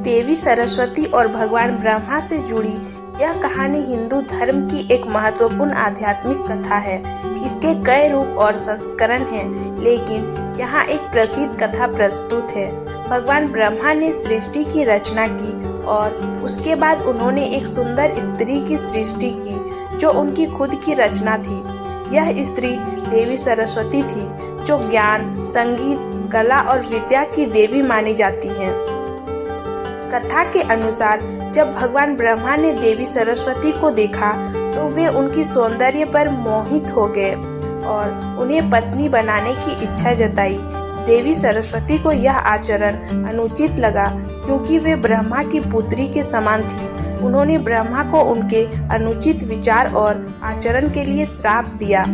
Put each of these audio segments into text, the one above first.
देवी सरस्वती और भगवान ब्रह्मा से जुड़ी यह कहानी हिंदू धर्म की एक महत्वपूर्ण आध्यात्मिक कथा है। इसके कई रूप और संस्करण हैं, लेकिन यहाँ एक प्रसिद्ध कथा प्रस्तुत है। भगवान ब्रह्मा ने सृष्टि की रचना की और उसके बाद उन्होंने एक सुंदर स्त्री की सृष्टि की जो उनकी खुद की रचना थी। यह स्त्री देवी सरस्वती थी जो ज्ञान, संगीत, कला और विद्या की देवी मानी जाती हैं। कथा के अनुसार जब भगवान ब्रह्मा ने देवी सरस्वती को देखा तो वे उनकी सौंदर्य पर मोहित हो गए और उन्हें पत्नी बनाने की इच्छा जताई। देवी सरस्वती को यह आचरण अनुचित लगा क्योंकि वे ब्रह्मा की पुत्री के समान थी। उन्होंने ब्रह्मा को उनके अनुचित विचार और आचरण के लिए श्राप दिया।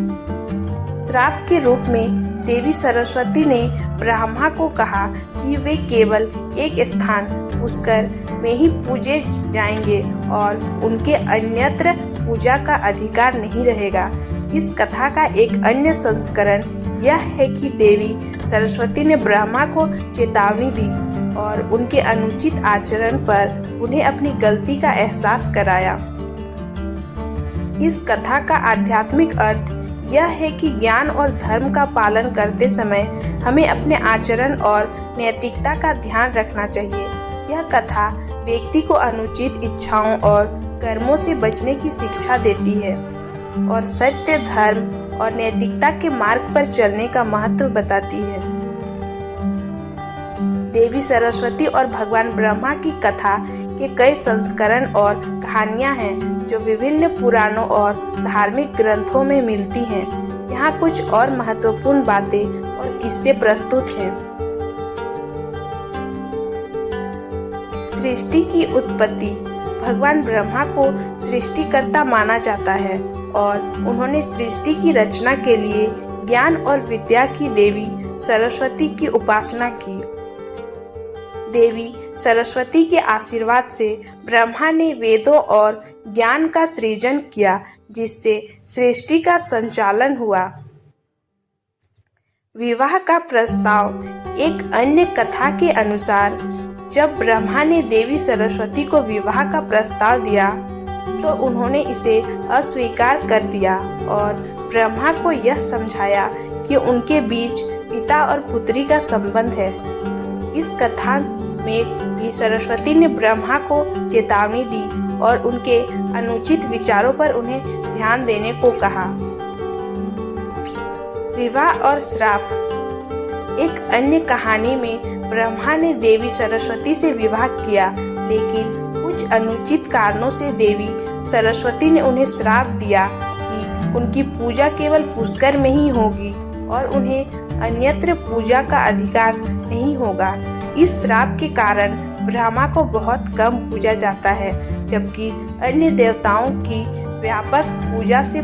श्राप के रूप में देवी सरस्वती ने ब्रह्मा को कहा कि वे केवल एक स्थान पुष्कर में ही पूजे जाएंगे और उनके अन्यत्र पूजा का अधिकार नहीं रहेगा। इस कथा का एक अन्य संस्करण यह है कि देवी सरस्वती ने ब्रह्मा को चेतावनी दी और उनके अनुचित आचरण पर उन्हें अपनी गलती का एहसास कराया। इस कथा का आध्यात्मिक अर्थ यह है कि ज्ञान और धर्म का पालन करते समय हमें अपने आचरण और नैतिकता का ध्यान रखना चाहिए। यह कथा व्यक्ति को अनुचित इच्छाओं और कर्मों से बचने की शिक्षा देती है और सत्य, धर्म और नैतिकता के मार्ग पर चलने का महत्व बताती है। देवी सरस्वती और भगवान ब्रह्मा की कथा के कई संस्करण और कहानियां हैं जो विभिन्न पुराणों और धार्मिक ग्रंथों में मिलती हैं। यहाँ कुछ और महत्वपूर्ण बातें और किस्से प्रस्तुत हैं। सृष्टि की उत्पत्ति। भगवान ब्रह्मा को सृष्टिकर्ता माना जाता है और उन्होंने सृष्टि की रचना के लिए ज्ञान और विद्या की देवी सरस्वती की उपासना की। देवी सरस्वती के आशीर्वाद से ब्रह्मा ने वेदों और ज्ञान का सृजन किया जिससे सृष्टि का संचालन हुआ। विवाह का प्रस्ताव। एक अन्य कथा के अनुसार जब ब्रह्मा ने देवी सरस्वती को विवाह का प्रस्ताव दिया तो उन्होंने इसे अस्वीकार कर दिया और ब्रह्मा को यह समझाया कि उनके बीच पिता और पुत्री का संबंध है। इस कथा में भी सरस्वती ने ब्रह्मा को चेतावनी दी और उनके अनुचित विचारों पर उन्हें ध्यान देने को कहा। विवाह और श्राप। एक अन्य कहानी में ब्रह्मा ने देवी सरस्वती से विवाह किया, लेकिन कुछ अनुचित कारणों से देवी सरस्वती ने उन्हें श्राप दिया कि उनकी पूजा केवल पुष्कर में ही होगी और उन्हें अन्यत्र पूजा का अधिकार नहीं होगा। इस श्राप के कारण ब्रह्मा को बहुत कम पूजा जाता है, जबकि अन्य देवताओं की व्यापक पूजा से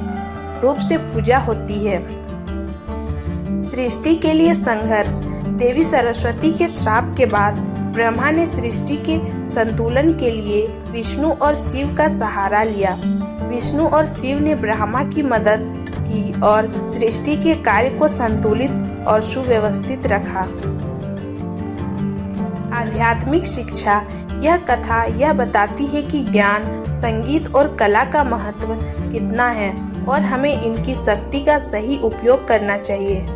रूप से पूजा होती है। सृष्टि के लिए संघर्ष। देवी सरस्वती के श्राप के बाद ब्रह्मा ने सृष्टि के संतुलन के लिए विष्णु और शिव का सहारा लिया। विष्णु और शिव ने ब्रह्मा की मदद की और सृष्टि के कार्य को संतुलित और सुव्यवस्थित रखा। आध्यात्मिक शिक्षा। यह कथा यह बताती है कि ज्ञान, संगीत और कला का महत्व कितना है और हमें इनकी शक्ति का सही उपयोग करना चाहिए।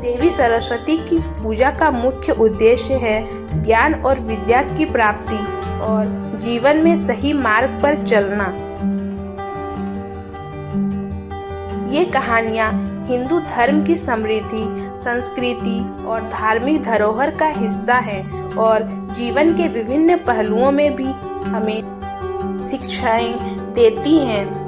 देवी सरस्वती की पूजा का मुख्य उद्देश्य है ज्ञान और विद्या की प्राप्ति और जीवन में सही मार्ग पर चलना। ये कहानियाँ हिंदू धर्म की समृद्धि, संस्कृति और धार्मिक धरोहर का हिस्सा है और जीवन के विभिन्न पहलुओं में भी हमें शिक्षाएं देती हैं।